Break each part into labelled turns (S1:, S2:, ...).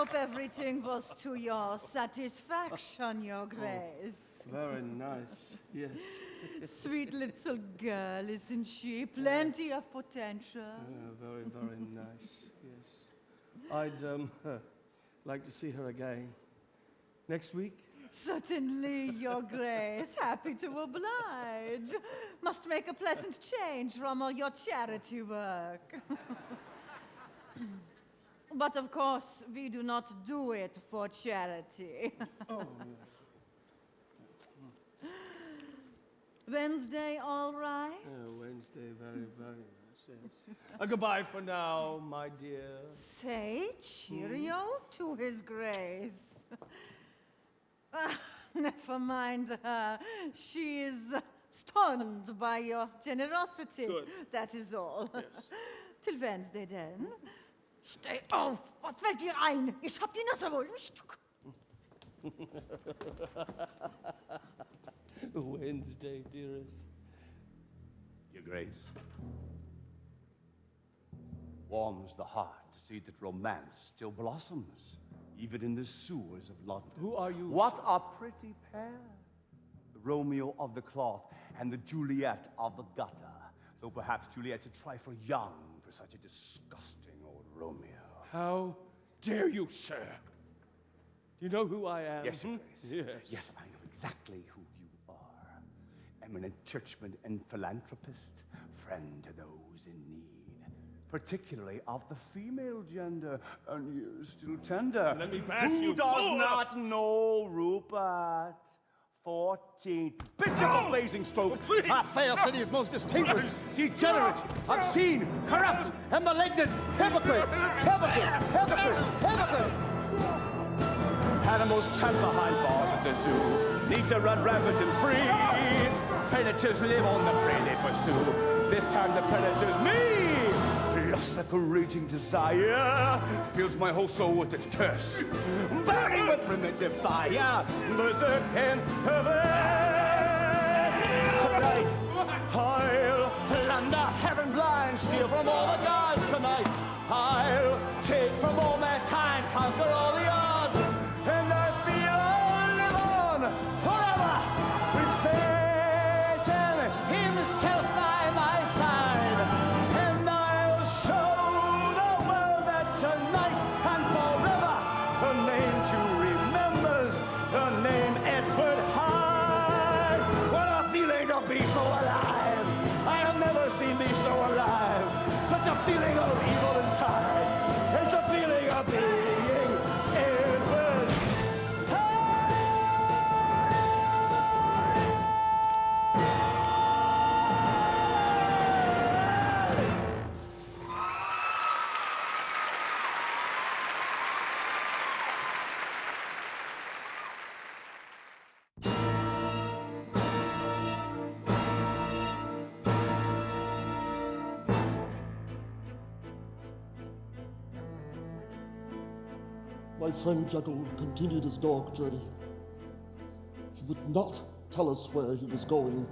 S1: hope everything was to your satisfaction, Your Grace.
S2: Very nice, yes.
S1: Sweet little girl, isn't she? Plenty of potential.
S2: Very, very nice, yes. I'd like to see her again. Next week?
S1: Certainly, Your Grace. Happy to oblige. Must make a pleasant change from all your charity work. But of course, we do not do it for charity.
S2: Oh,
S1: Wednesday, all right?
S2: Wednesday, very, very nice, yes. Goodbye for now, my dear.
S1: Say cheerio to His Grace. Never mind her. She is stunned by your generosity.
S2: Good.
S1: That is all.
S2: Yes.
S1: Till Wednesday, then. Steh auf! Was fällt dir ein? Ich hab die Nase wohl im Stück.
S2: Wednesday, dearest.
S3: Your Grace. Warms the heart to see that romance still blossoms, even in the sewers of London.
S2: Who are you?
S3: What a pretty pair. The Romeo of the cloth and the Juliet of the gutter. Though perhaps Juliet's a trifle young for such a disgusting old Romeo.
S2: How dare you, sir? Do you know who I am?
S3: Yes, Your Grace.
S2: Yes.
S3: Yes, I know exactly who you are. Eminent churchman and philanthropist, friend to those in need, particularly of the female gender, and you're still tender.
S2: Let me bash
S3: Who
S2: you.
S3: does
S2: Oh!
S3: not know Rupert? 14th Bishop of Basingstoke,
S2: please.
S3: our fair city's most distinguished, degenerate, obscene, corrupt, and malignant hypocrite, hypocrite. Animals champ behind bars at the zoo, need to run rampant and free. Predators live on the prey they pursue. This time the predator's me. Lust like a raging desire fills my whole soul with its curse, burning with primitive fire, berserk and perverse. Tonight, I'll plunder heaven blind, steal from all the gods tonight. I'll take from all mankind, conquer all the odds, and I feel I'll live on forever with Satan himself by my side. And I'll show the world that tonight and forever a name to remember's the name Edward Hyde. What a feeling to be so alive! I have never seen me so alive. Such a feeling of evil inside. It's a feeling of being Edward Hyde.
S4: My friend Jekyll continued his dog journey. He would not tell us where he was going.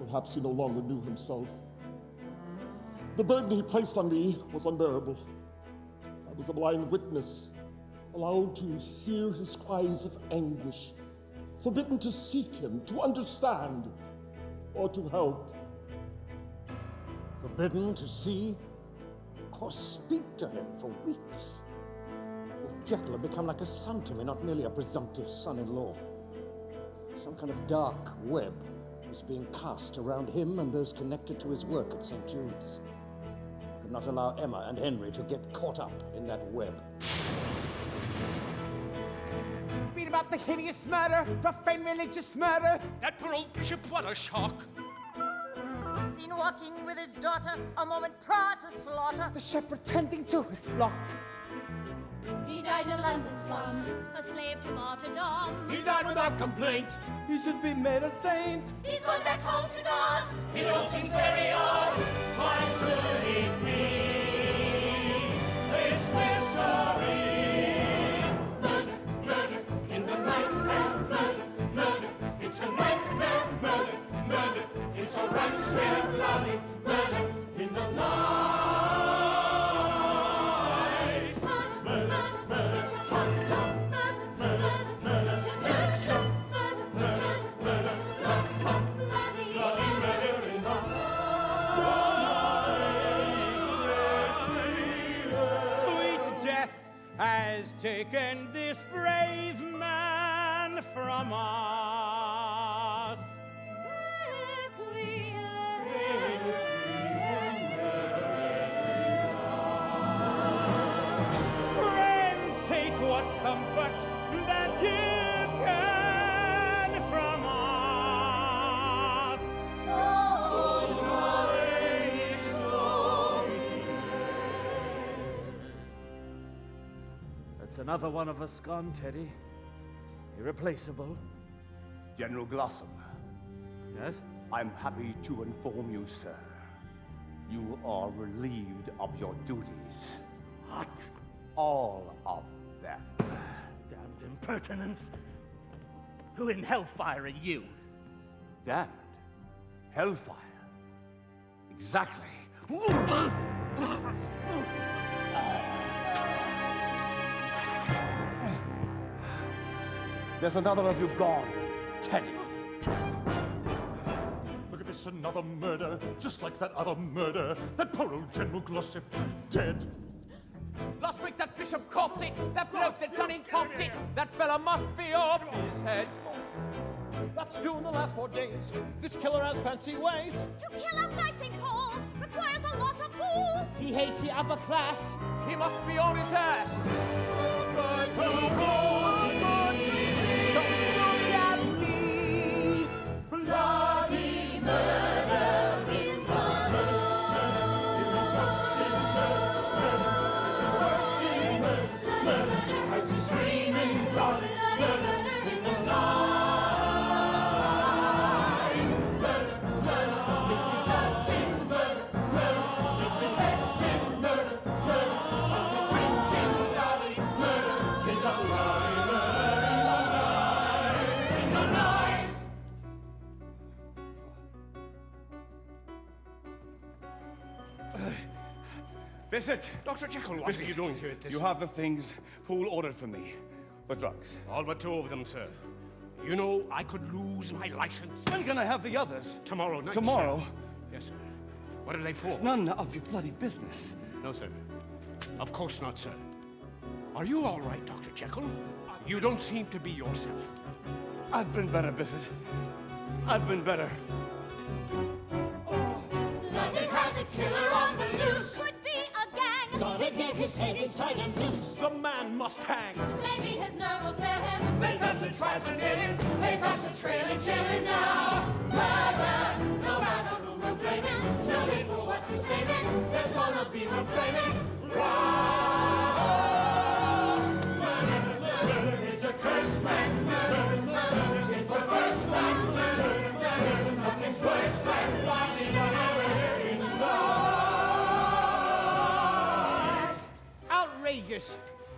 S4: Perhaps he no longer knew himself. The burden he placed on me was unbearable. I was a blind witness, allowed to hear his cries of anguish, forbidden to seek him, to understand, or to help.
S5: Forbidden to see or speak to him for weeks. Jekyll had become like a son to me, not merely a presumptive son-in-law. Some kind of dark web was being cast around him and those connected to his work at St. Jude's. Could not allow Emma and Henry to get caught up in that web.
S6: Read about the hideous murder, profane religious murder.
S7: That poor old bishop, what a shock.
S8: Seen walking with his daughter a moment prior to slaughter.
S6: The shepherd tending to his flock.
S9: He died in a London slum, a slave to martyrdom.
S7: He died without complaint.
S6: He should be made a saint.
S9: He's gone back home to God.
S7: It all seems very odd. Why should it be this mystery? Murder, murder, in the nightmare. Murder, murder, it's a nightmare. Murder, murder, it's a right square bloody murder in the night. Murder, murder, murder,
S3: from us. Friends, take what comfort that you can from us.
S10: That's another one of us gone, Teddy. Irreplaceable.
S3: General Glossop,
S10: Yes?
S3: I'm happy to inform you, sir. You are relieved of your duties.
S10: What?
S3: All of them.
S10: Damned impertinence. Who in hellfire are you?
S3: Damned. Hellfire. Exactly. There's another of you gone, Teddy.
S4: Look at this, another murder, just like that other murder. That poor old General Glossop dead.
S6: Last week that bishop copped it, that bloke that done it popped it. That fella must be off his head.
S5: That's two in the last 4 days. This killer has fancy ways.
S9: To kill outside St. Paul's requires a lot of fools.
S6: He hates the upper class. He must be on his ass.
S7: Bloody murder in as we scream in blood, murder in the night. Murder, murder, it's the love in murder, murder, it's the best in murder, murder, it's the drinking bloody murder in the night, in the night.
S3: Visit!
S11: Dr. Jekyll, what
S3: Visit.
S11: are you doing here at this?
S3: You have the things Poole ordered for me. The drugs.
S11: All but 2 of them, sir. You know, I could lose my license.
S3: When can I have the others?
S11: Tomorrow night.
S3: Tomorrow?
S11: Sir. Yes, sir. What are they for?
S3: It's none of your bloody business.
S11: No, sir. Of course not, sir. Are you all right, Dr. Jekyll? You don't seem to be yourself.
S3: I've been better, Visit. I've been better.
S7: London has a killer on the loose.
S9: Could be a gang.
S7: Gotta get his head inside and loose.
S6: The man must hang.
S9: Maybe his nerve will fail him.
S7: They've got to try to nail him. They've got to trail and jail him now. Murder, no matter who will blame him. Tell people what's his name in. There's gonna be one flaming. Murder, murder, it's a cursed land. Murder, murder, it's the first land. Murder, murder, nothing's worse than fighting a hammer in the night.
S6: Outrageous.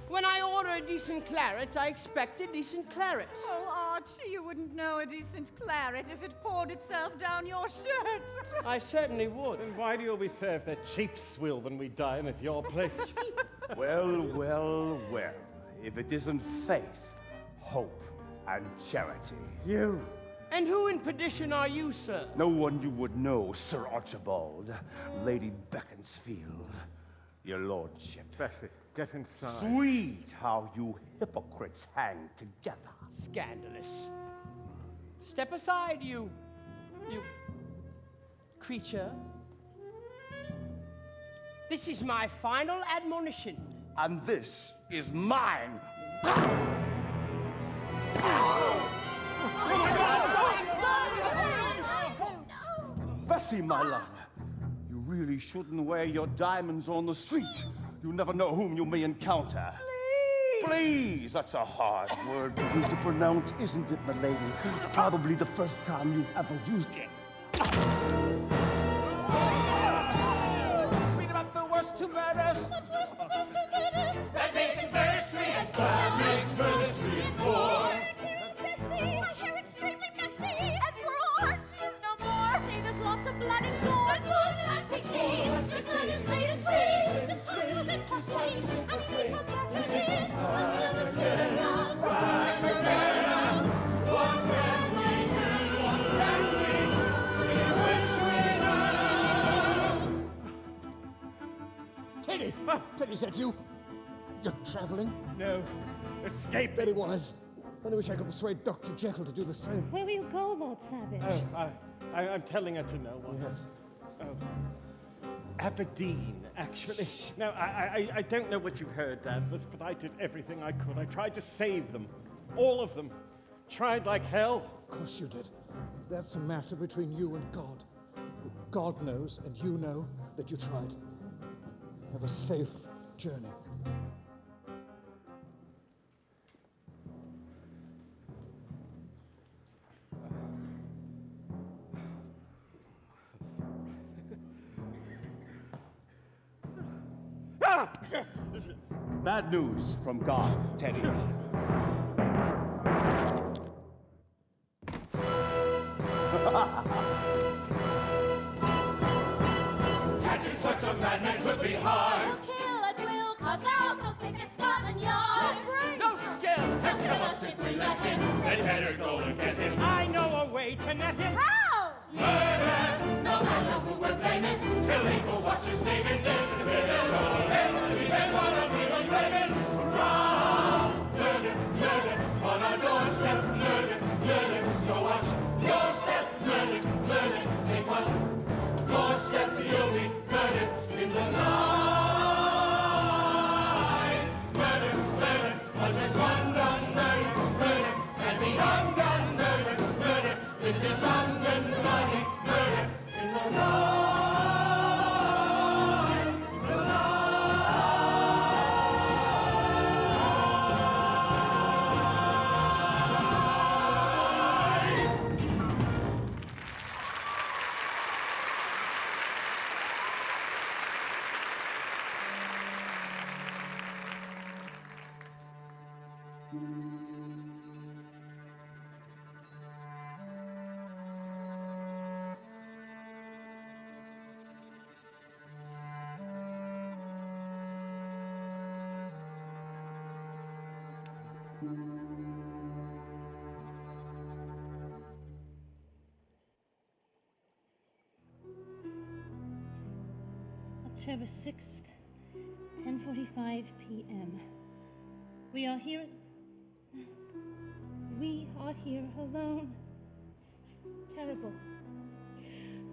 S6: When I order a decent claret, I expect a decent claret.
S1: Oh, Archie, you wouldn't know a decent claret if it poured itself down your shirt.
S6: I certainly would.
S12: Then why do you always serve the cheap swill when we dine at your place?
S3: Well, well, well. If it isn't faith, hope, and charity.
S12: You.
S6: And who in perdition are you, sir?
S3: No one you would know, Sir Archibald. Lady Beaconsfield. Your lordship.
S12: Bessie, get inside.
S3: Sweet how you hypocrites hang together.
S6: Scandalous. Step aside, you creature. This is my final admonition.
S3: And this is mine. Bessie, my love, you really shouldn't wear your diamonds on the street. You never know whom you may encounter.
S1: Please!
S3: Please, that's a hard word for you to pronounce, isn't it, my lady? Probably the first time you've ever used it.
S6: Read about the worst 2 murders.
S9: What's worse than those 2 murders?
S7: That makes it murder 3 and 4. That makes murder 3 and 4.
S9: Bessie, my hair extremely messy.
S8: And poor Archie is no more.
S9: See, there's lots of blood and gore.
S8: There's more than I can see.
S9: This land is made as free. This time was it for pain, and he may come back again until the kid is gone. He's never around.
S7: What can we do? What can we do? We wish we knew.
S5: Teddy! Teddy, is that you? You're traveling?
S12: No. Escape.
S5: Very wise. only wish I could persuade Dr. Jekyll to do the same.
S9: Where will you go, Lord Savage?
S12: I'm telling her to know what.
S5: Yes.
S12: Aberdeen, actually. Now, I don't know what you heard, Danvers, but I did everything I could. I tried to save them. All of them. Tried like hell.
S5: Of course you did. That's a matter between you and God. God knows, and you know, that you tried. Have a safe journey.
S3: Bad news from God, Teddy.
S7: Catching such a madman could be hard.
S9: We'll kill at will, cause I also think it's Scotland Yard.
S6: No skill!
S7: He'll kill us if we let him. They'd better go and get him.
S3: I know a way to net him.
S9: How?
S7: Murder! No matter who we're blaming. Till people what's his name in this. There's one of we were blaming. Wrong! Murder, murder, on our doorstep. Murder, murder, so watch your step. Murder, murder, take one more step. You'll be murdered in the night. Murder, murder, cause there's one done. Murder, murder, and the undone. Murder, murder, lives in London. Running, murder, in the night.
S9: October 6th, 10:45 p.m. We are here alone. Terrible.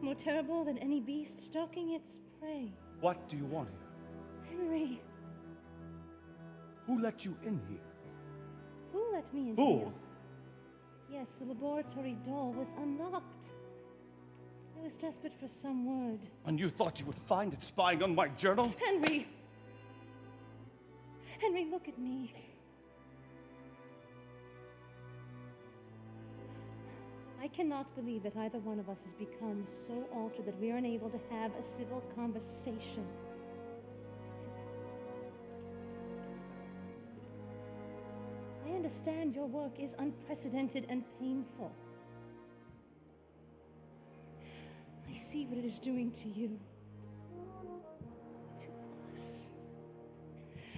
S9: More terrible than any beast stalking its prey.
S3: What do you want here?
S9: Henry,
S3: Who let you in here?
S9: who let me in
S3: Who?
S9: here? Yes, the laboratory door was unlocked. I was desperate for some word.
S3: And you thought you would find it spying on my journal?
S9: Henry! Henry, look at me. I cannot believe that either one of us has become so altered that we are unable to have a civil conversation. I understand your work is unprecedented and painful. I see what it is doing to you, to us.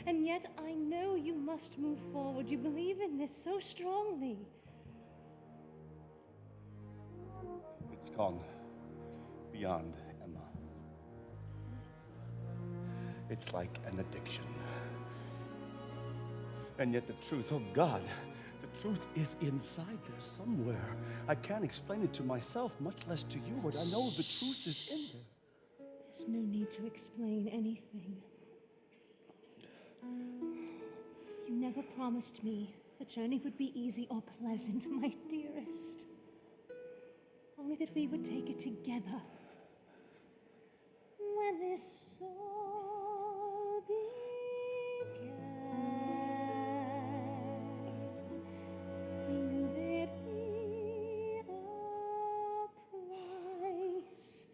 S9: And yet I know you must move forward. You believe in this so strongly.
S3: It's gone beyond Emma. It's like an addiction. And yet the truth, oh God, the truth is inside there somewhere. I can't explain it to myself, much less to you, but I know the truth is in there.
S9: There's no need to explain anything. You never promised me the journey would be easy or pleasant, my dearest. Only that we would take it together. When this all began, knew there'd be a price.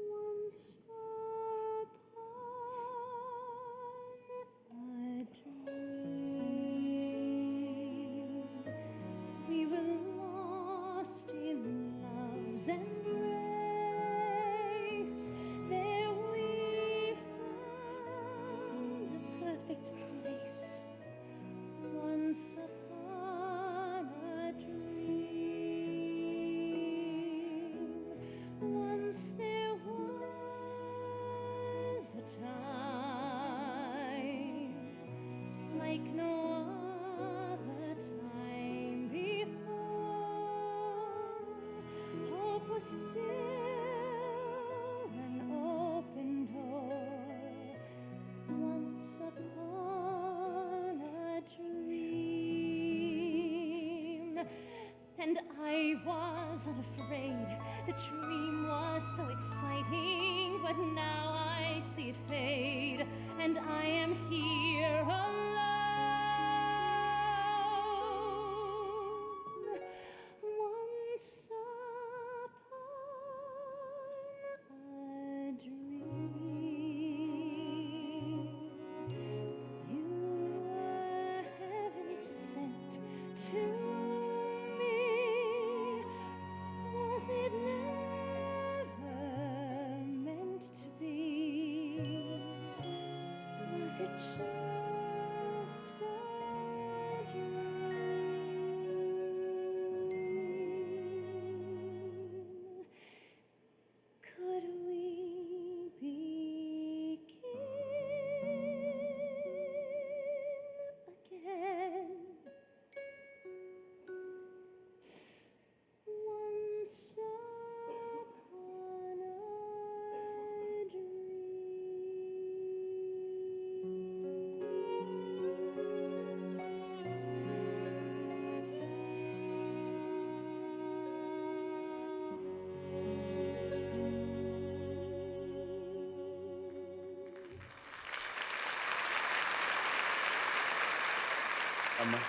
S9: Once upon a dream, we were lost in love's embrace. There we found a perfect place. Once upon a dream. time like no other time before. Hope was still an open door once upon a dream. And I was unafraid. The dream was so exciting, but now I see it fade, and I am here alone. Once upon a dream, you were heaven sent to me. Was it never meant to be? Was it just a dream? Could we begin again? Once upon a
S11: Emma.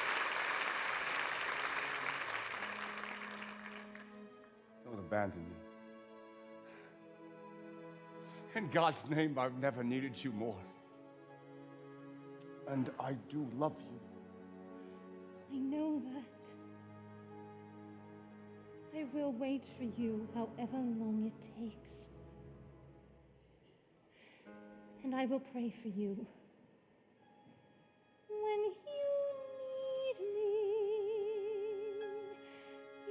S11: Don't abandon me. In God's name, I've never needed you more. And I do love you.
S9: I know that. I will wait for you however long it takes. And I will pray for you. When you need me,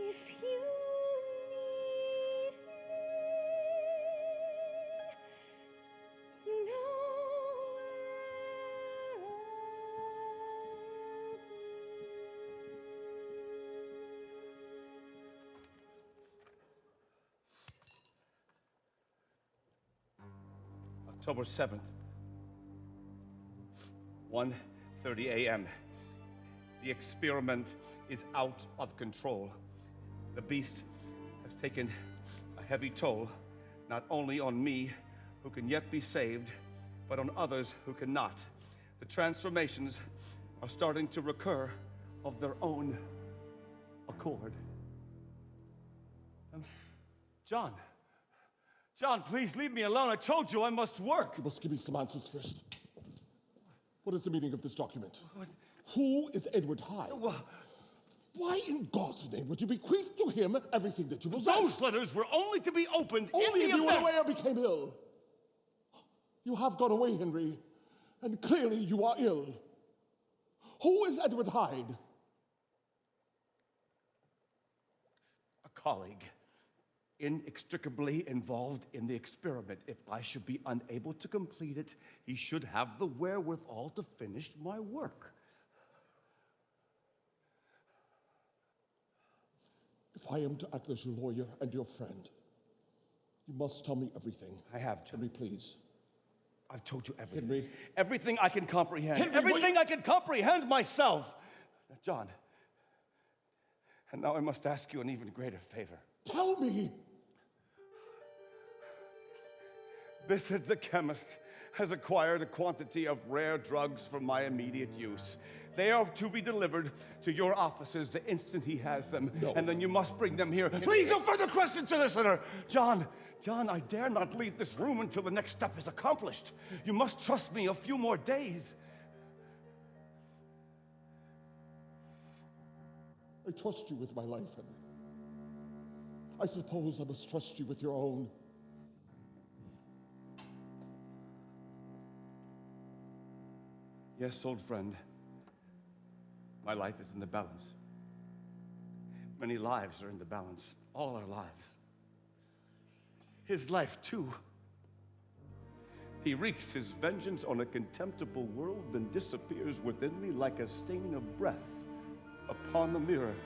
S9: if you need me, you know
S11: October 7th, 1:30 a.m. The experiment is out of control. The beast has taken a heavy toll, not only on me, who can yet be saved, but on others who cannot. The transformations are starting to recur of their own accord. John, please leave me alone. I told you I must work.
S4: You must give me some answers first. What is the meaning of this document? Who is Edward Hyde? Why in God's name would you bequeath to him everything that you possess?
S11: Those letters were only to be opened
S4: only
S11: in
S4: if
S11: the
S4: you went
S11: event.
S4: away or became ill. You have gone away, Henry, and clearly you are ill. Who is Edward Hyde?
S11: A colleague, inextricably involved in the experiment. If I should be unable to complete it, he should have the wherewithal to finish my work.
S4: If I am to act as your lawyer and your friend, you must tell me everything.
S11: I have, John.
S4: Henry, please.
S11: I've told you everything.
S4: Henry.
S11: Everything I can comprehend.
S4: Henry,
S11: everything I can comprehend myself. John, and now I must ask you an even greater favor.
S4: Tell me.
S11: Bissett the chemist has acquired a quantity of rare drugs for my immediate use. They are to be delivered to your offices the instant he has them.
S4: No.
S11: And then you must bring them here. Please, no further questions, solicitor. John, I dare not leave this room until the next step is accomplished. You must trust me a few more days.
S4: I trust you with my life, Henry. I suppose I must trust you with your own.
S11: Yes, old friend. My life is in the balance. Many lives are in the balance. All our lives. His life, too. He wreaks his vengeance on a contemptible world, then disappears within me like a stain of breath upon the mirror.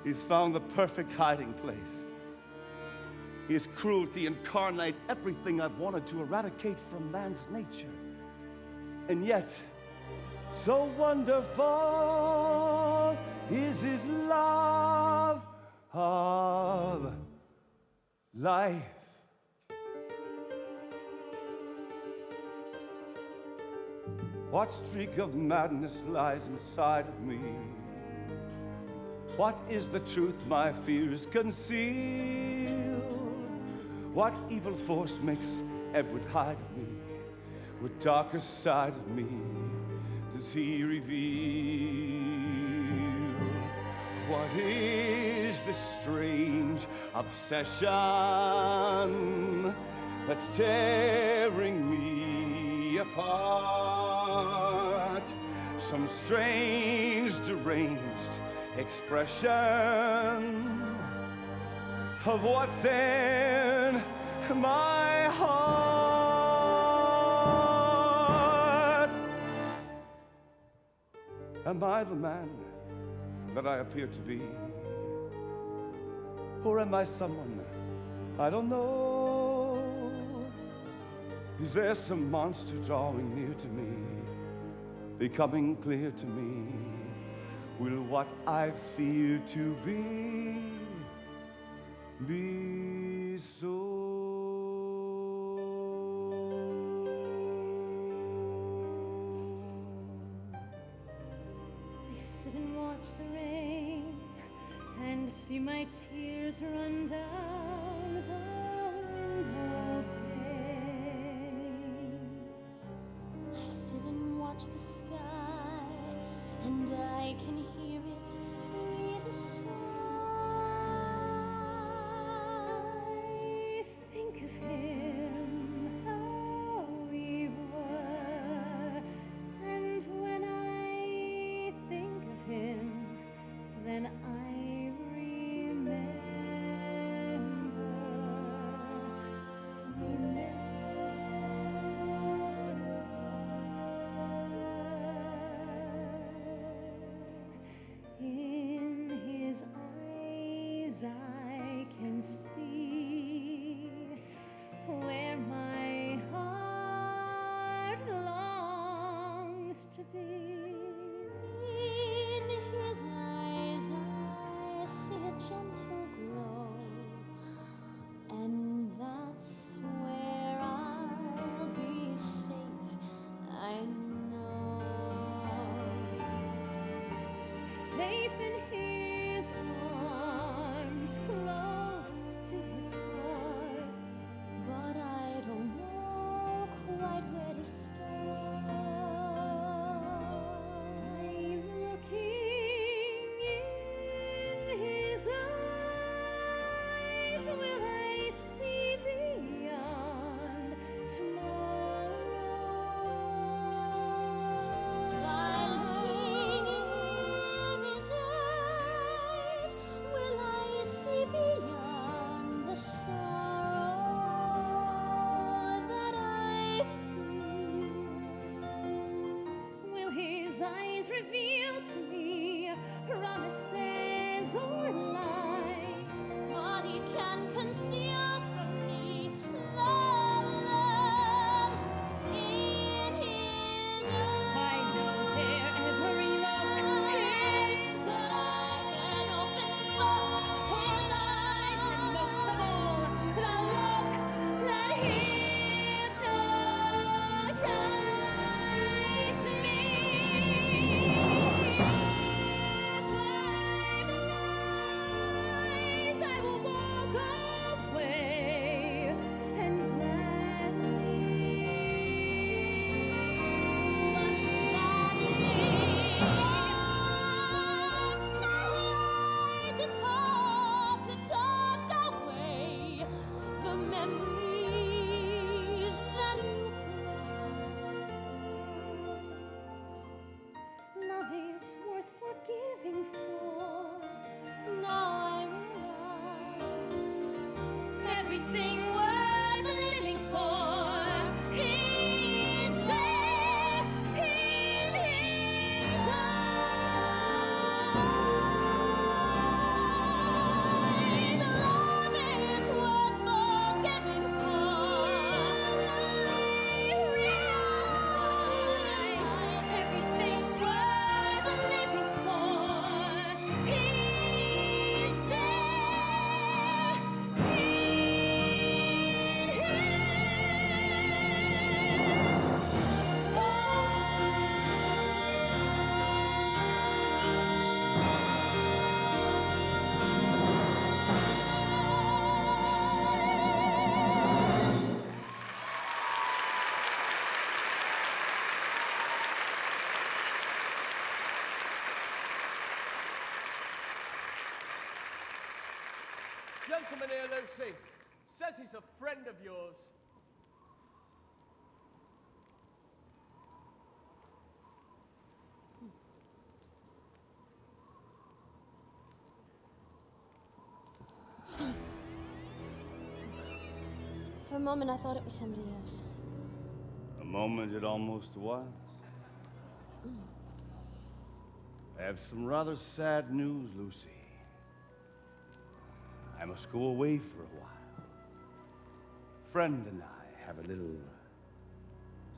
S11: He's found the perfect hiding place. His cruelty incarnate everything I've wanted to eradicate from man's nature. And yet, so wonderful is his love of life. What streak of madness lies inside of me? What is the truth my fears conceal? What evil force makes Edward hide of me? What darker side of me does he reveal? What is this strange obsession that's tearing me apart? Some strange, deranged expression of what's in my heart. Am I the man that I appear to be? Or am I someone I don't know? Is there some monster drawing near to me, becoming clear to me? Will what I fear to be so?
S9: I sit and watch the rain and see my tears run down the window pane. I sit and watch the sky and I can hear it breathe a sigh. Think of him, how we were, and when I think of him, then I I can see where my heart longs to be. In his eyes I see a gentle glow, and that's where I'll be safe, I know. Safe in his arms, close to his heart, but I don't know quite where to start. I'm looking in his eyes. Will I see beyond tomorrow? By looking in his eyes, will I see beyond the sorrow that I feel? Will his eyes reveal to me promises or lies? What he can conceal from me, the love in his eyes. I know their every look is like an open book. His eyes, and most of all, the look that hypnotized me.
S6: gentleman here, Lucy. Says he's a friend of yours.
S9: For a moment, I thought it was somebody else.
S11: A moment it almost was. I have some rather sad news, Lucy. I must go away for a while. A friend and I have a little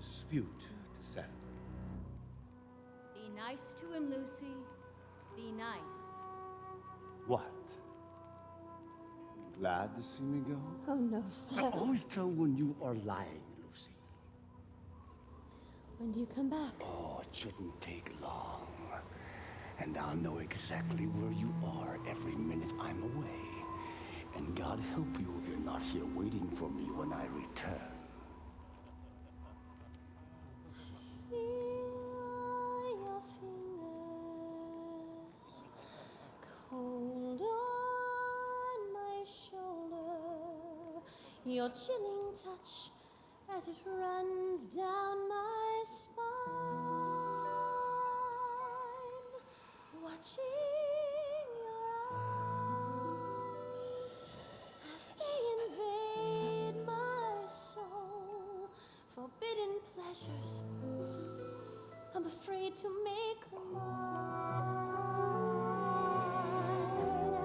S11: dispute to settle.
S9: Be nice to him, Lucy. Be nice.
S11: What? Glad to see me go?
S9: Oh, no, sir.
S11: I always tell when you are lying, Lucy.
S9: When do you come back?
S11: Oh, it shouldn't take long. And I'll know exactly where you are every minute I'm away. And God help you if you're not here waiting for me when I return.
S9: Feel your fingers cold on my shoulder, your chilling touch as it runs down my spine, watching your eyes as they invade my soul, forbidden pleasures I'm afraid to make mine.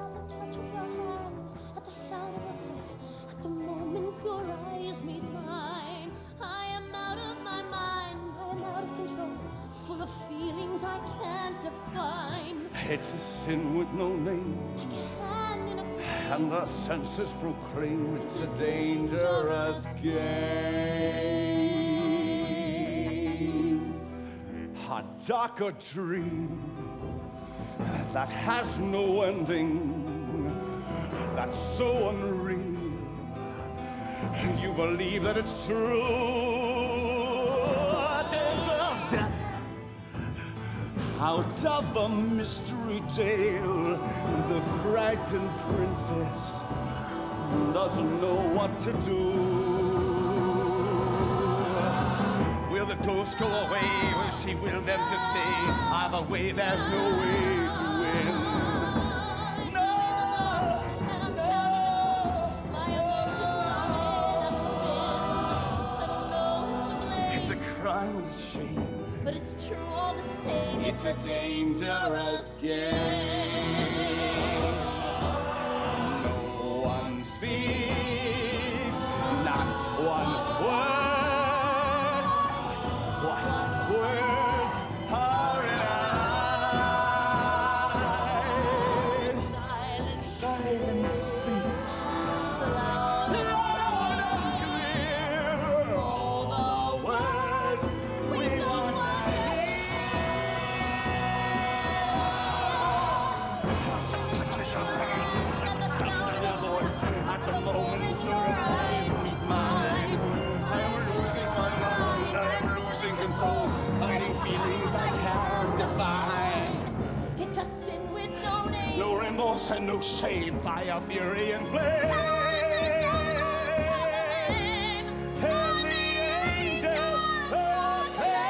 S9: At the touch of your hand, at the sound of your voice, at the moment your eyes meet mine, I am out of my mind, I am out of control, full of feelings I can't define.
S11: It's a sin with no name,
S9: Like a hand in a flame,
S11: and the senses proclaim it's a dangerous game. A darker dream that has no ending, that's so unreal. You believe that it's true. Danger of death out of a mystery tale. The frightened princess doesn't know what to do. Will the ghost go away? Will she will them to stay? Either way, there's no way to win. It's a crime and a shame,
S9: but it's true all the same.
S11: it's a dangerous game. No one speaks, not one word. What words are in eyes? Silence speaks. Loud and clear. All the words we want to hear. Touch your hand, the sound of your voice. At the moment your eyes meet mine, I am losing my mind, I am losing control, hiding feelings I can't define.
S9: It's a sin with no name.
S11: No remorse and no shame, fire, fury, and flame. And the angels proclaim.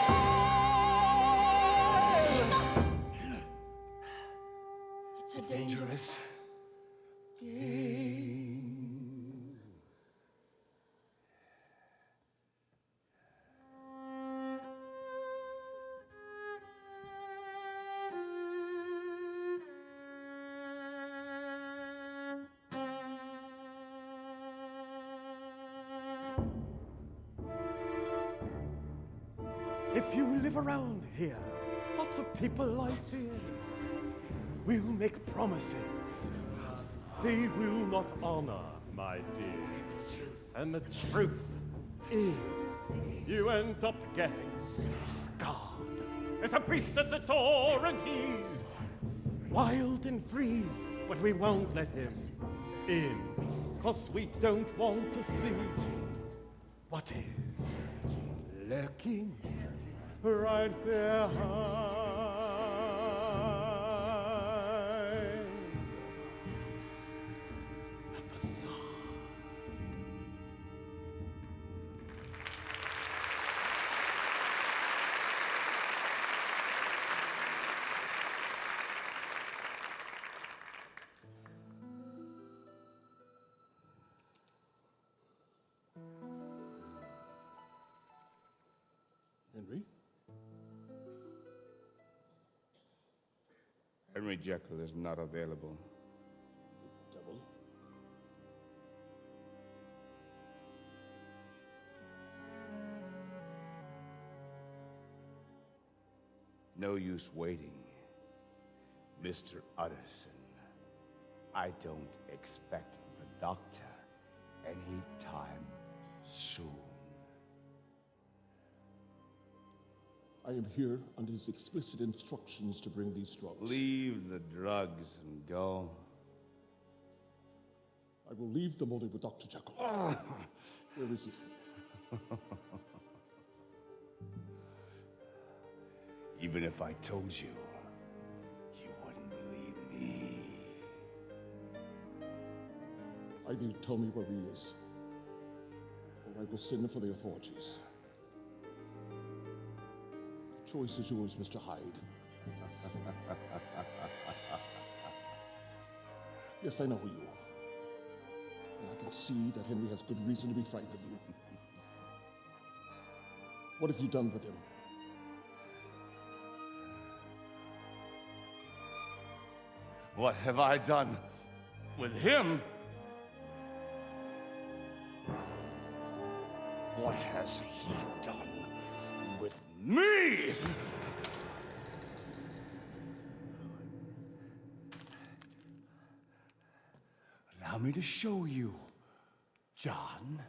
S9: It's a
S11: Dangerous game.
S12: If you live around here, lots of people I fear will make promises they will not honor, my dear. And the truth is, you end up getting scarred. There's a beast at the door and he's wild and free, but we won't let him in, 'cause we don't want to see what is lurking right behind. A
S11: Jekyll is not available.
S4: Devil.
S11: No use waiting, Mr. Utterson. I don't expect the doctor any time soon.
S4: I am here under his explicit instructions to bring these drugs.
S11: Leave the drugs and go.
S4: I will leave them only with Dr. Jekyll. Where is he?
S11: Even if I told you, you wouldn't believe me.
S4: Either you tell me where he is, or I will send for the authorities. The choice is yours, Mr. Hyde. Yes, I know who you are. And I can see that Henry has good reason to be frightened of you. What have you done with him?
S11: What have I done with him? What has he done with me? Allow me to show you, John.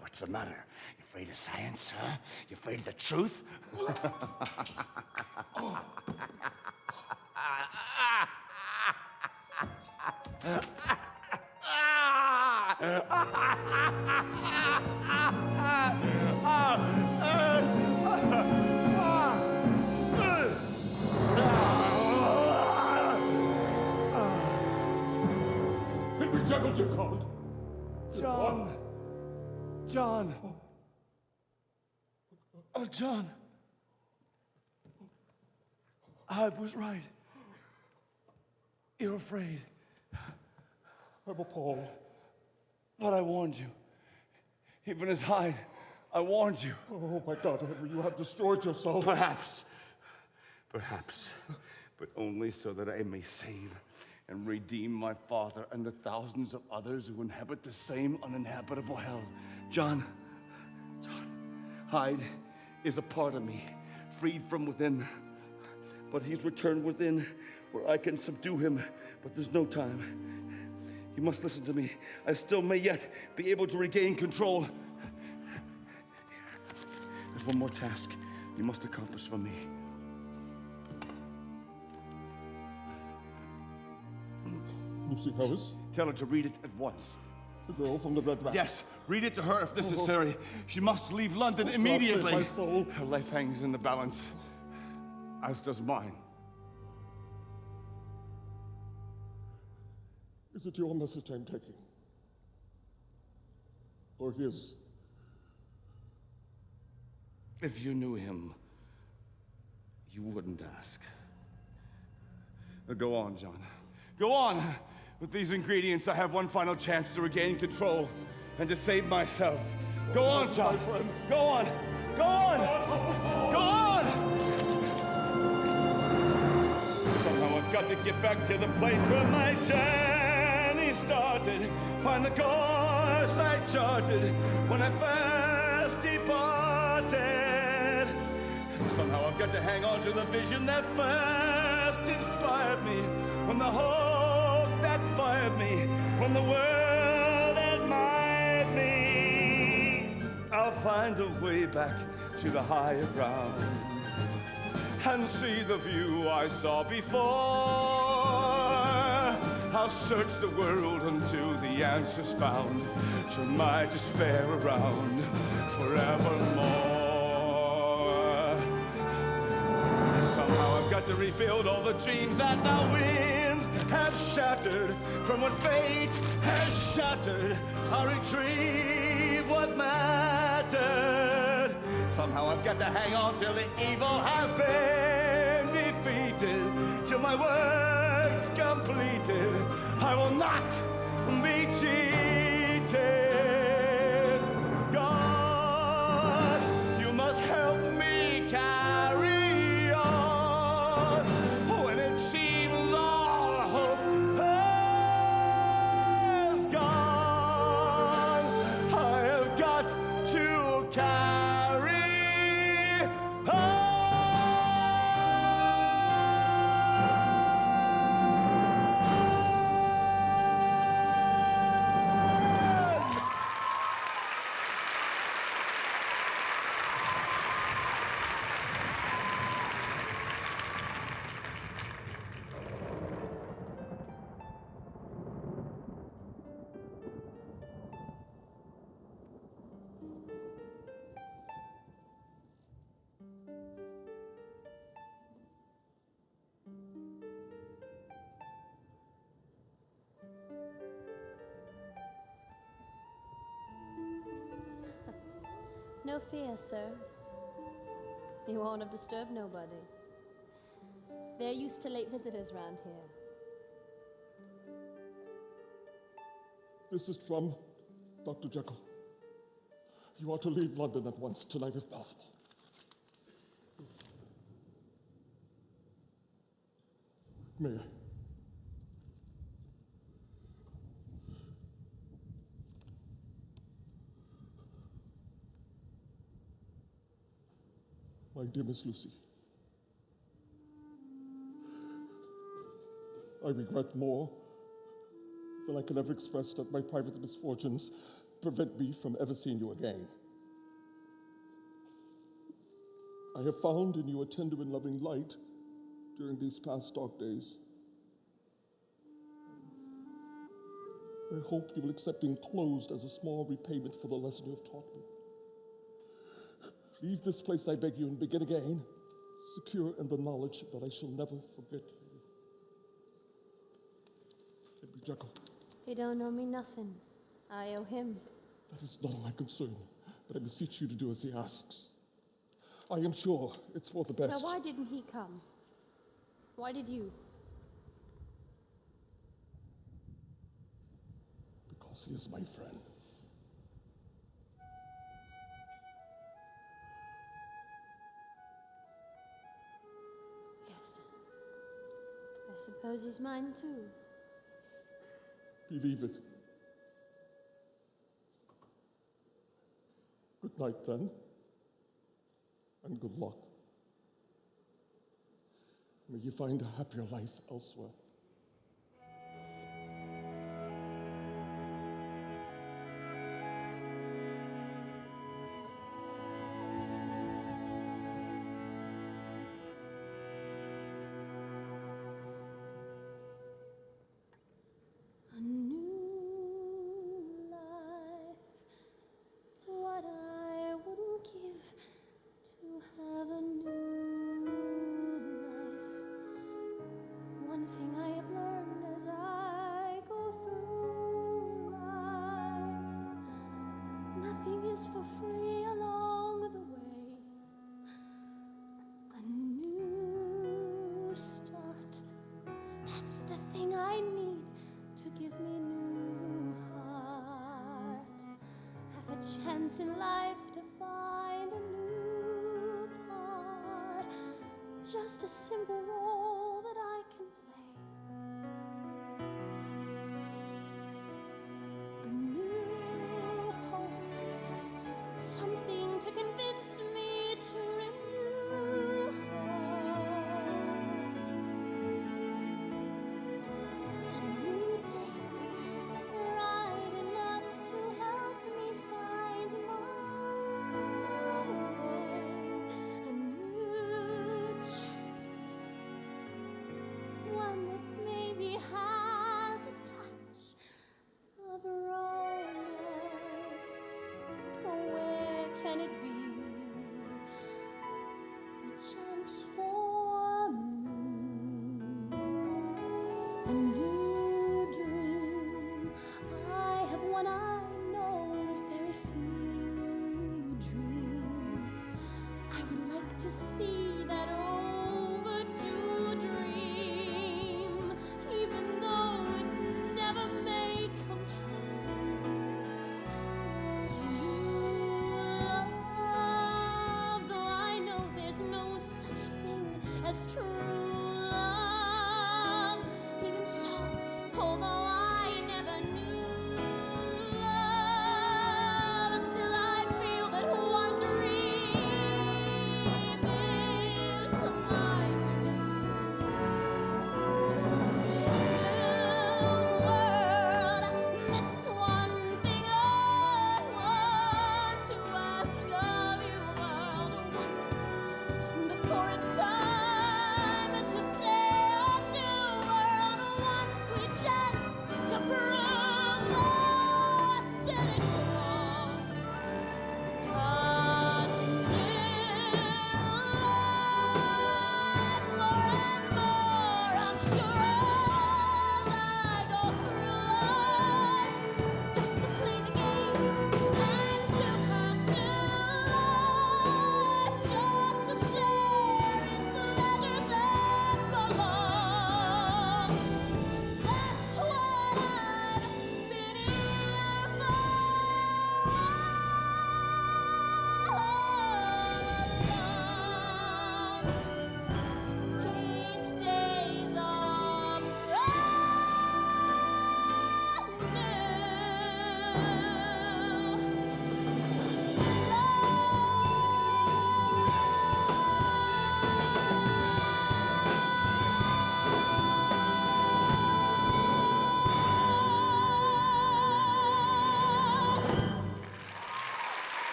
S11: What's the matter? You afraid of science, huh? You afraid of the truth?
S4: Henry Jekyll, you called.
S2: John. John. Oh, John. I was right. You're afraid.
S4: I'm appalled.
S2: But I warned you. Even as Hyde, I warned you.
S4: Oh, my God, Henry, you have destroyed yourself.
S11: Perhaps. But only so that I may save and redeem my father and the thousands of others who inhabit the same uninhabitable hell. John, Hyde is a part of me, freed from within. But he's returned within where I can subdue him, but there's no time. You must listen to me. I still may yet be able to regain control. There's one more task you must accomplish for me.
S4: Lucy Harris?
S11: Tell her to read it at once.
S4: The girl from the Red Rat?
S11: Yes, read it to her if necessary. She must leave London immediately.
S4: God save my soul.
S11: Her life hangs in the balance, as does mine.
S4: Is it your message I'm taking? Or his?
S11: If you knew him, you wouldn't ask. Go on, John. Go on! With these ingredients, I have one final chance to regain control and to save myself. Go on, John. Go on. Go on. Go on. Somehow I've got to get back to the place where my journey started. Find the course I charted when I first departed. Somehow I've got to hang on to the vision that first inspired me. When the hope that fired me, when the world admired me, I'll find a way back to the higher ground and see the view I saw before. I'll search the world until the answer's found, turn my despair around forevermore. Somehow I've got to rebuild all the dreams that the winds have shattered. From what fate has shattered, I'll retrieve what mattered. Somehow I've got to hang on till the evil has been defeated, till my work's completed. I will not be cheated. God, you must
S13: No fear, sir. You won't have disturbed nobody. They're used to late visitors round here.
S4: This is from Dr. Jekyll. You are to leave London at once, tonight if possible. May I? My dear Miss Lucy, I regret more than I can ever express that my private misfortunes prevent me from ever seeing you again. I have found in you a tender and loving light during these past dark days. I hope you will accept enclosed as a small repayment for the lesson you have taught me. Leave this place, I beg you, and begin again, secure in the knowledge that I shall never forget you. Henry Jekyll.
S13: He don't owe me nothing. I owe him.
S4: That is none of my concern, but I beseech you to do as he asks. I am sure it's for the best.
S13: Now, why didn't he come? Why did you?
S4: Because he is my friend.
S13: Yes. I suppose he's mine too.
S4: Believe it. Good night, then, and good luck. May you find a happier life elsewhere.
S13: A new life, what I wouldn't give to have a new life. One thing I have learned as I go through life, nothing is for free along the way. A new start, that's the thing I need to give me new heart. Have a chance in life to find a new part. Just a simple role that I can play. A new hope, something to convince me to renew hope. A new day, bright enough to help me find my way. A new chance,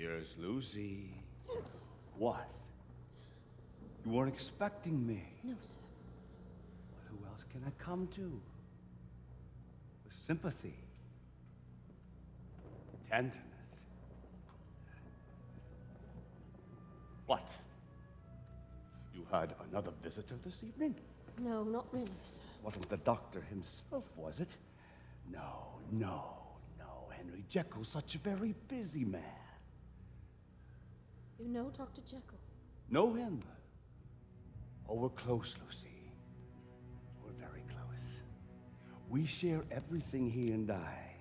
S11: Here's Lucy. What? You weren't expecting me.
S13: No, sir.
S11: Well, who else can I come to? With sympathy, tenderness. What? You had another visitor this evening?
S13: No, not really, sir.
S11: Wasn't the doctor himself, was it? No. Henry Jekyll's such a very busy man.
S13: You know Dr. Jekyll?
S11: Know him? Oh, we're close, Lucy. We're very close. We share everything, he and I.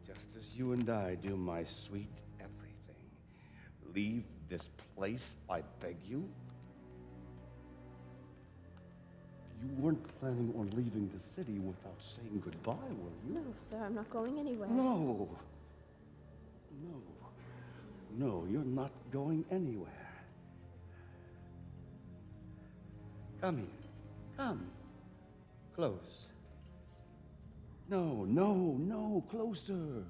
S11: Just as you and I do, my sweet everything. Leave this place, I beg you. You weren't planning on leaving the city without saying goodbye, were you?
S13: No, sir, I'm not going anywhere.
S11: No, you're not going anywhere. Come here. Come. Close. No, closer.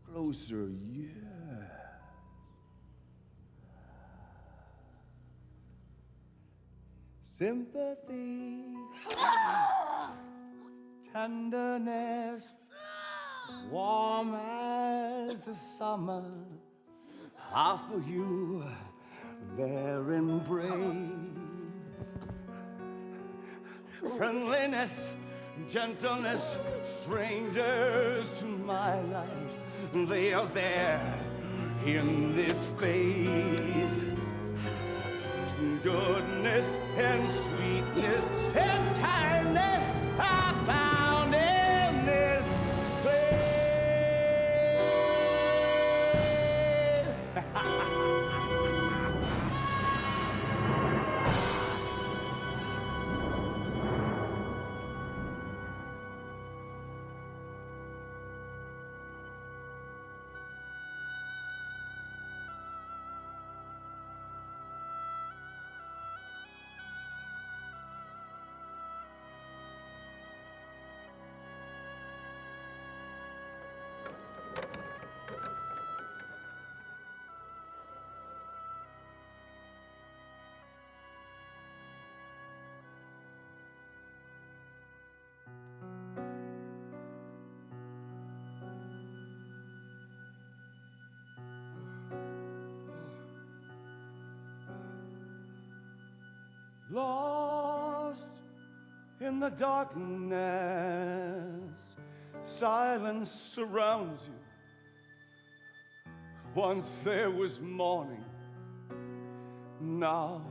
S11: Closer, yeah. Sympathy, tenderness, warm as the summer, offer you their embrace. Friendliness, gentleness, strangers to my life, they are there in this phase. Goodness and sweetness and kindness I found in this Lost in the darkness, silence surrounds you. Once there was morning, now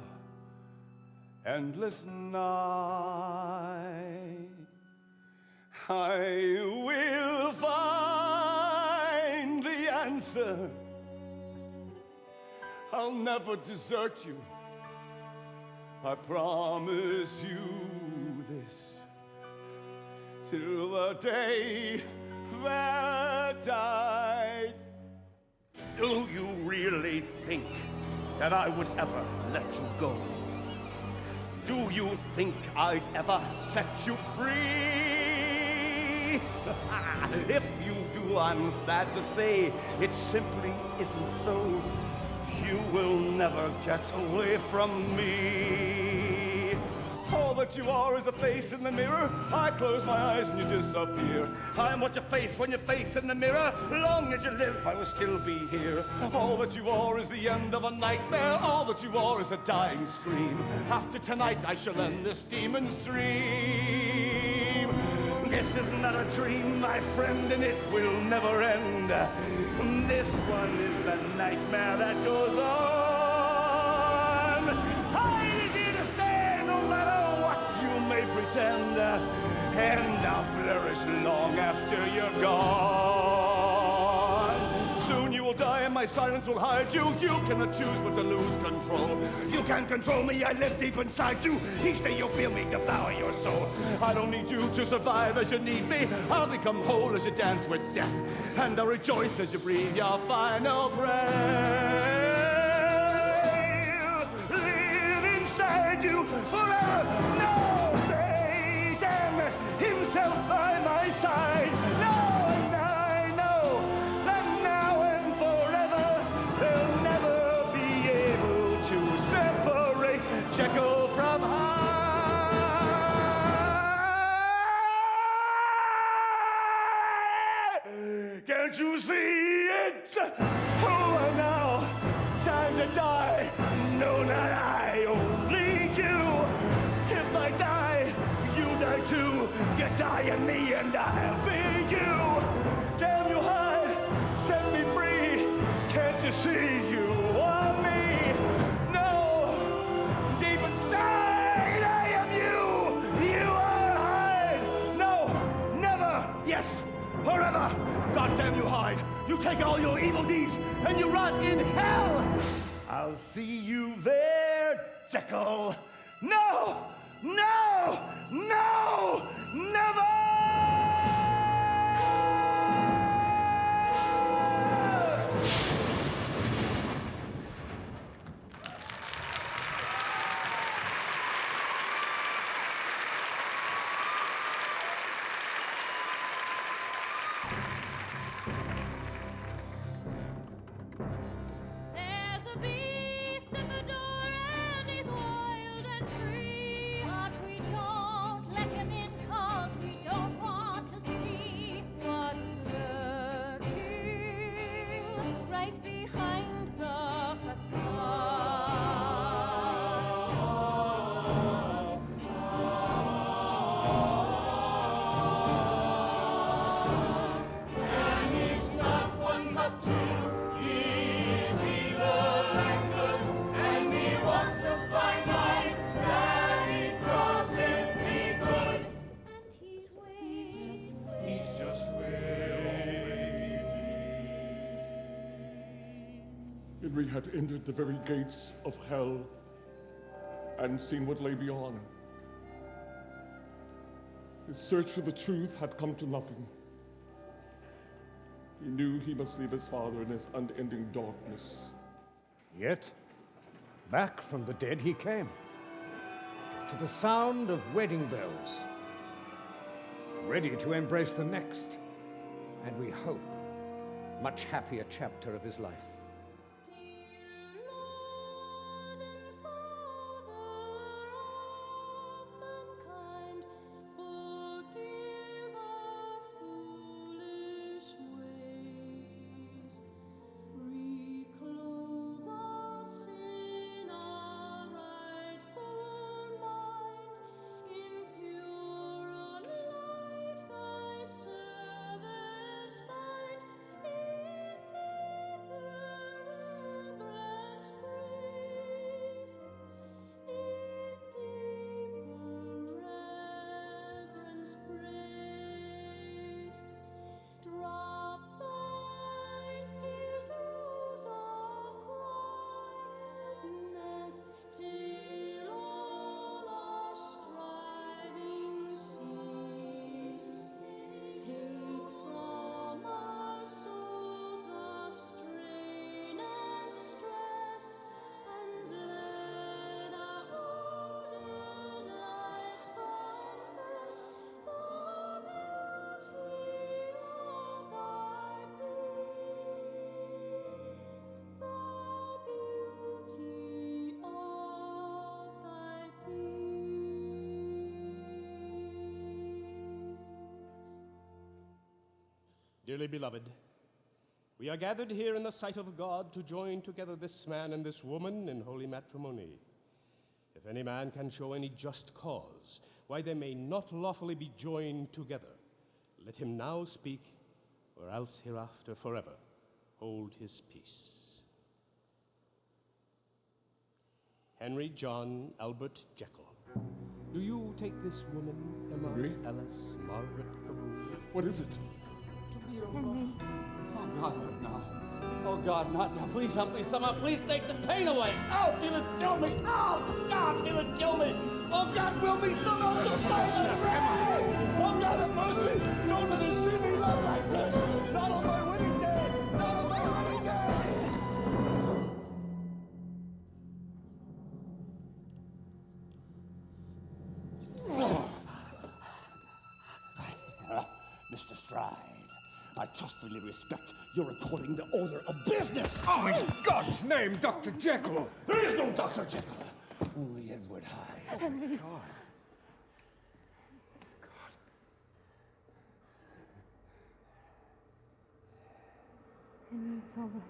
S11: endless night. I will find the answer. I'll never desert you. I promise you this, till the day that I... Do you really think that I would ever let you go? Do you think I'd ever set you free? If you do, I'm sad to say, it simply isn't so. You will never get away from me. All that you are is a face in the mirror. I close my eyes and you disappear. I'm what you face when you face in the mirror. Long as you live, I will still be here. All that you are is the end of a nightmare. All that you are is a dying scream. After tonight, I shall end this demon's dream. This is not a dream, my friend, and it will never end. This one is the nightmare that goes on. I need you to stay no matter what you may pretend, and I'll flourish long after you're gone. Soon you will die and my silence will hide you. You cannot choose but to lose control. You can't control me, I live deep inside you. Each day you'll feel me devour your soul. I don't need you to survive as you need me. I'll become whole as you dance with death, and I'll rejoice as you breathe your final breath. Live inside you forever. No, Satan himself by my side. No, and I know that now and forever
S3: see you or me. No, deep inside I am you. You are Hyde. No, never. Yes, forever. God damn you, Hyde. You take all your evil deeds and you rot in hell. I'll see you there, Jekyll. No, no, no, never.
S9: There's a beast at the door and he's wild and free. But we don't let him in 'cause we don't want to see what is lurking right behind the facade.
S7: And he's not one but two. He's evil and good, and he wants to find mine that he crosses the good.
S9: And he's waiting.
S7: He's just waiting.
S4: Henry had entered the very gates of hell and seen what lay beyond. His search for the truth had come to nothing. He knew he must leave his father in his unending darkness.
S5: Yet, back from the dead he came, to the sound of wedding bells, ready to embrace the next, and we hope, much happier chapter of his life.
S9: Lord and Father of mankind, forgive our foolish ways. Reclothe us in our rightful mind. In purer lives thy service find. In deeper reverence praise. In deeper reverence praise. Drop thy still dews of quietness till all our striving cease. Take from our souls the strain and stress, and let our ordered lives confess the beauty of thy peace. The beauty of thy peace.
S12: Dearly beloved, we are gathered here in the sight of God to join together this man and this woman in holy matrimony. If any man can show any just cause why they may not lawfully be joined together, let him now speak, or else hereafter forever hold his peace. Henry John Albert Jekyll, do you take this woman, Emma
S4: Henry?
S12: Alice Margaret Carew,
S4: What is it?
S12: to be your
S3: Oh, God, not now. Oh, God, not now. Please help me somehow. Please take the pain away. Oh, feel it fill me. Oh, God, feel it kill me. Oh, God, will me somehow to fight and pray. Oh, God, have mercy. Don't let her see me love like this. Not on my wedding day. Not on my wedding day. Mr. Stride, I trustfully respect your recording the order of business.
S5: Oh, in God's name, Dr. Jekyll!
S3: There is no Dr. Jekyll, only Edward Hyde.
S9: Henry. Henry, it's all right.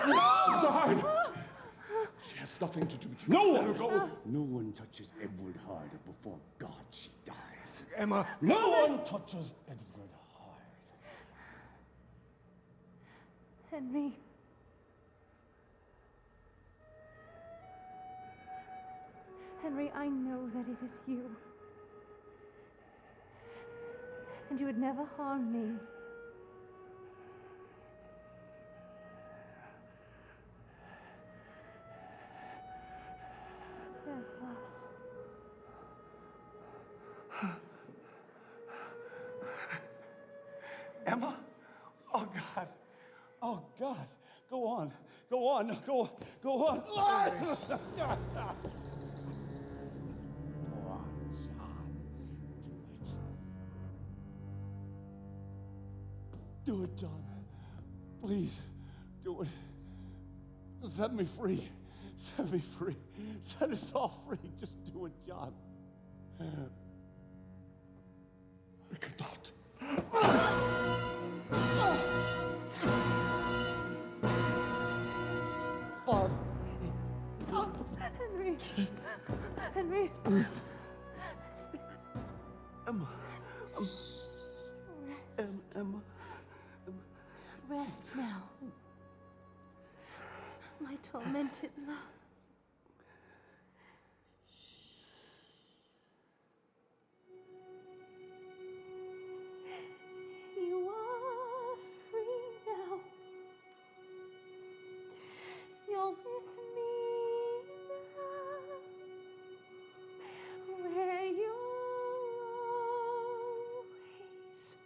S4: Mr. Hyde! She has nothing to do with you.
S3: No
S4: Let
S3: one,
S4: her go.
S3: no one touches Edward Hyde before God she dies.
S5: Emma,
S3: No one touches Edward Hyde.
S9: Henry. Henry, I know that it is you. And you would never harm me.
S3: Emma? Oh, God. Oh, God. Go on. Go on. Go on. Go on, son. Do it, John. Please, do it. Set me free. Set me free. Set us all free. Just do it, John.
S4: We cannot.
S9: Father. Oh, Henry. Henry.
S3: Emma. Emma.
S9: Rest now. My tormented love. You are free now. You're with me now. Where you're always.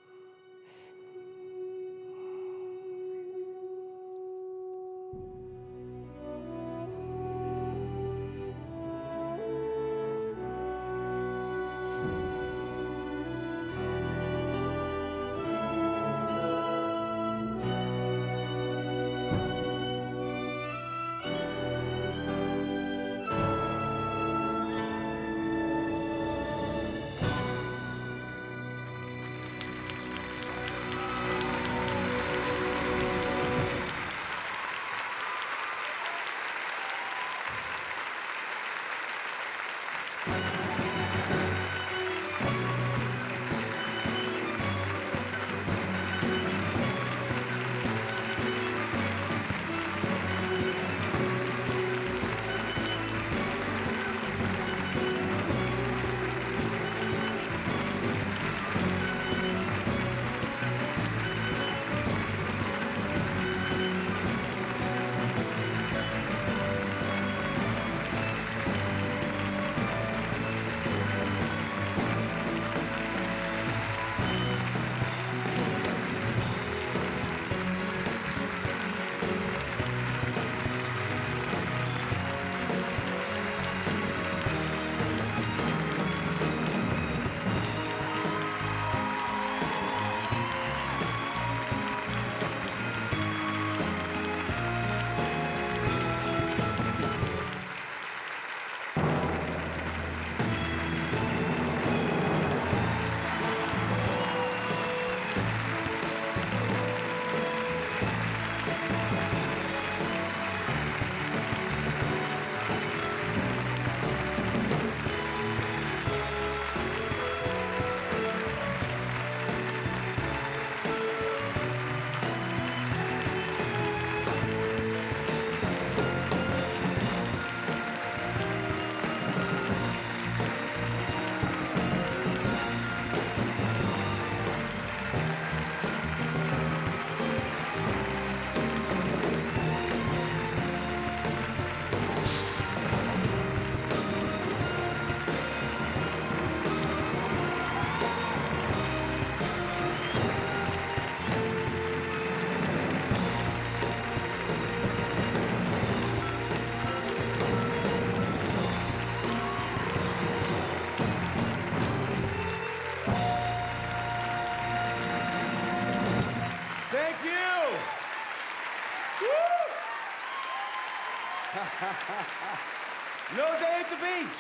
S3: No day at the beach.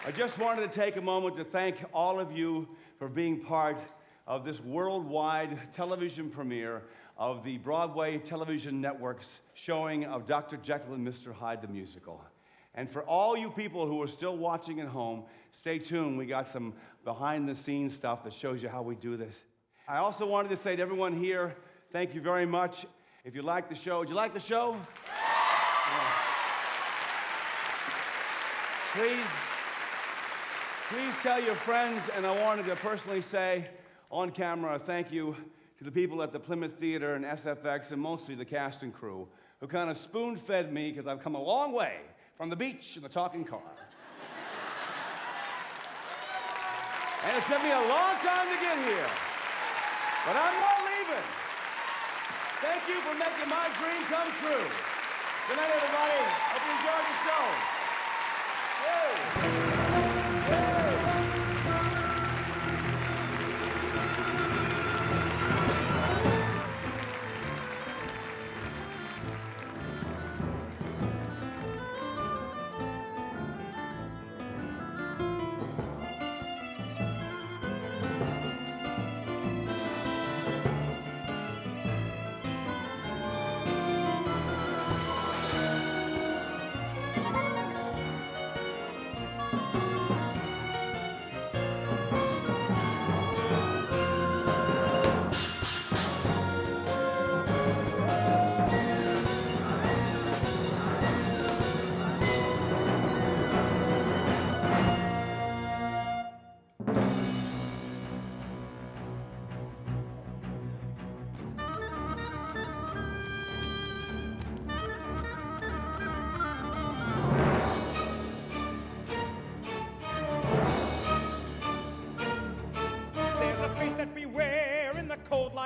S3: I just wanted to take a moment to thank all of you for being part of this worldwide television premiere of the Broadway Television Network's showing of Dr. Jekyll and Mr. Hyde the musical. And for all you people who are still watching at home, stay tuned. We got some behind-the-scenes stuff that shows you how we do this.
S11: I also wanted to say to everyone here, thank you very much. If you like the show, did you like the show? Yeah. Please tell your friends, and I wanted to personally say on camera, thank you to the people at the Plymouth Theater and SFX, and mostly the cast and crew, who kind of spoon-fed me because I've come a long way from the beach in the talking car. And it took me a long time to get here, but I'm not leaving. Thank you for making my dream come true. Good night, everybody. Hope you enjoyed the show. Yay.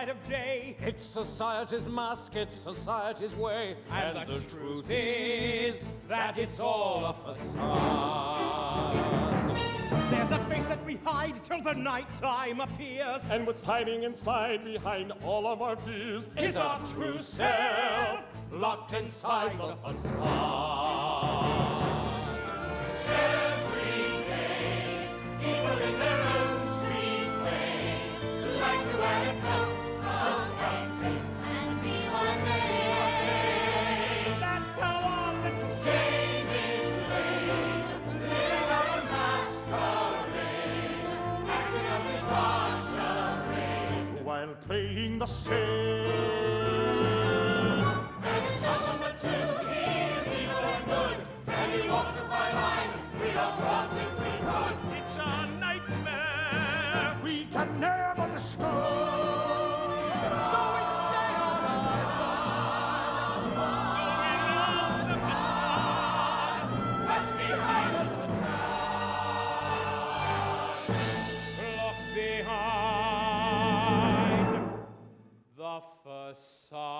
S3: Of day. It's society's mask, it's society's way. And the truth is that it's all a facade. There's a face that we hide till the night time appears.
S4: And what's hiding inside behind all of our fears
S3: is our true self locked inside the facade.
S7: Every day, people in their own sweet way like to add a coat. And be one day.
S3: That's how our little
S7: game is played. Living on a masquerade, acting a bizarre charade.
S3: While playing the stage.
S7: And it's nothing but two. He is evil and good, and he walks a fine line. We don't cross if we could.
S3: It's a nightmare we can never destroy. Facade.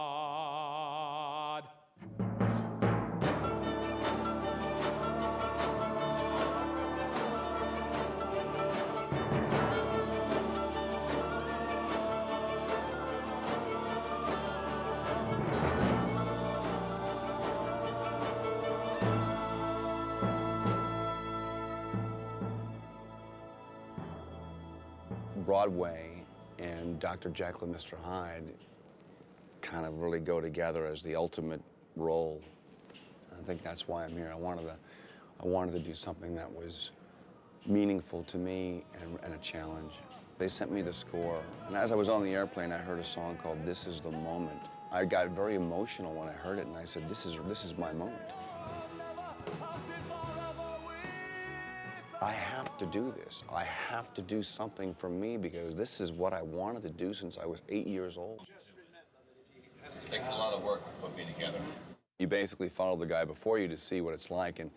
S14: Broadway and Dr. Jekyll and Mr. Hyde kind of really go together as the ultimate role. I think that's why I'm here. I wanted to do something that was meaningful to me and a challenge. They sent me the score, and as I was on the airplane, I heard a song called "This Is the Moment." I got very emotional when I heard it, and I said, "This is my moment. I have to do this. I have to do something for me because this is what I wanted to do since I was 8 years old."
S15: It takes a lot of work to put me together.
S14: You basically follow the guy before you to see what it's like, and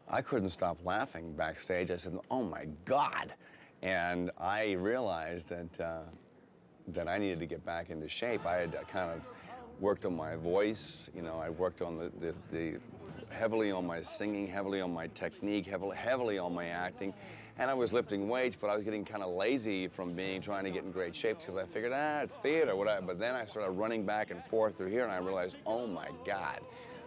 S14: I couldn't stop laughing backstage. I said, "Oh my God!" And I realized that I needed to get back into shape. I had kind of worked on my voice. You know, I worked on the heavily on my singing, heavily on my technique, heavily on my acting. And I was lifting weights, but I was getting kind of lazy from trying to get in great shape because I figured, it's theater, whatever. But then I started running back and forth through here, and I realized, oh my God.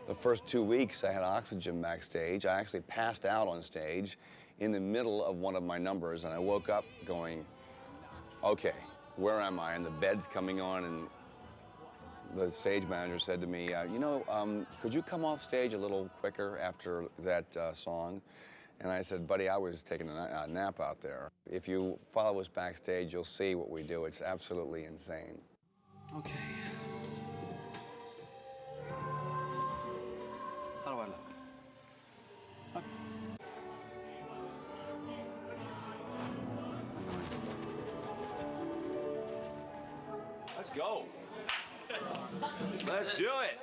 S14: The first 2 weeks, I had oxygen backstage. I actually passed out on stage in the middle of one of my numbers, and I woke up going, okay, where am I? And the bed's coming on, and the stage manager said to me, could you come off stage a little quicker after that song? And I said, buddy, I was taking a nap out there. If you follow us backstage, you'll see what we do. It's absolutely insane.
S15: Okay. How do I look? Let's go. Let's do it.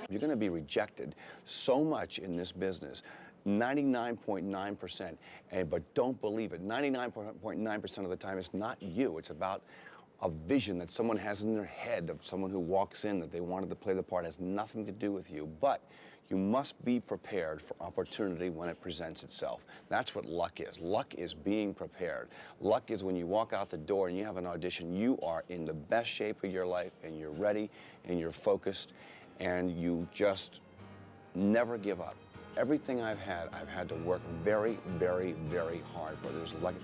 S14: You're going to be rejected so much in this business, 99.9%, but don't believe it. 99.9% of the time, it's not you. It's about a vision that someone has in their head of someone who walks in that they wanted to play the part. It has nothing to do with you, but you must be prepared for opportunity when it presents itself. That's what luck is. Luck is being prepared. Luck is when you walk out the door and you have an audition, you are in the best shape of your life and you're ready and you're focused and you just never give up. Everything I've had to work very, very, very hard for. There's like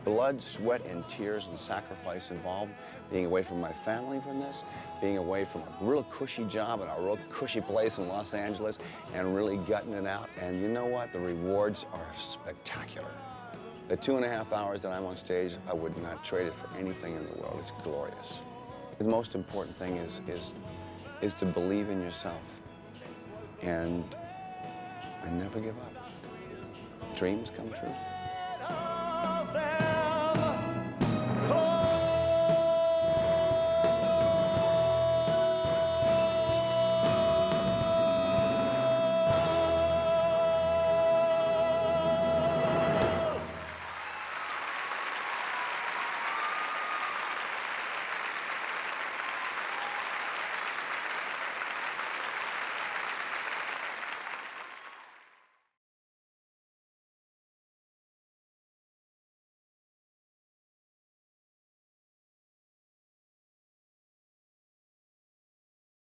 S14: blood, sweat, and tears and sacrifice involved. Being away from my family from this, being away from a real cushy job in a real cushy place in Los Angeles, and really gutting it out. And you know what? The rewards are spectacular. The 2.5 hours that I'm on stage, I would not trade it for anything in the world. It's glorious. The most important thing is to believe in yourself and never give up. Dreams come true.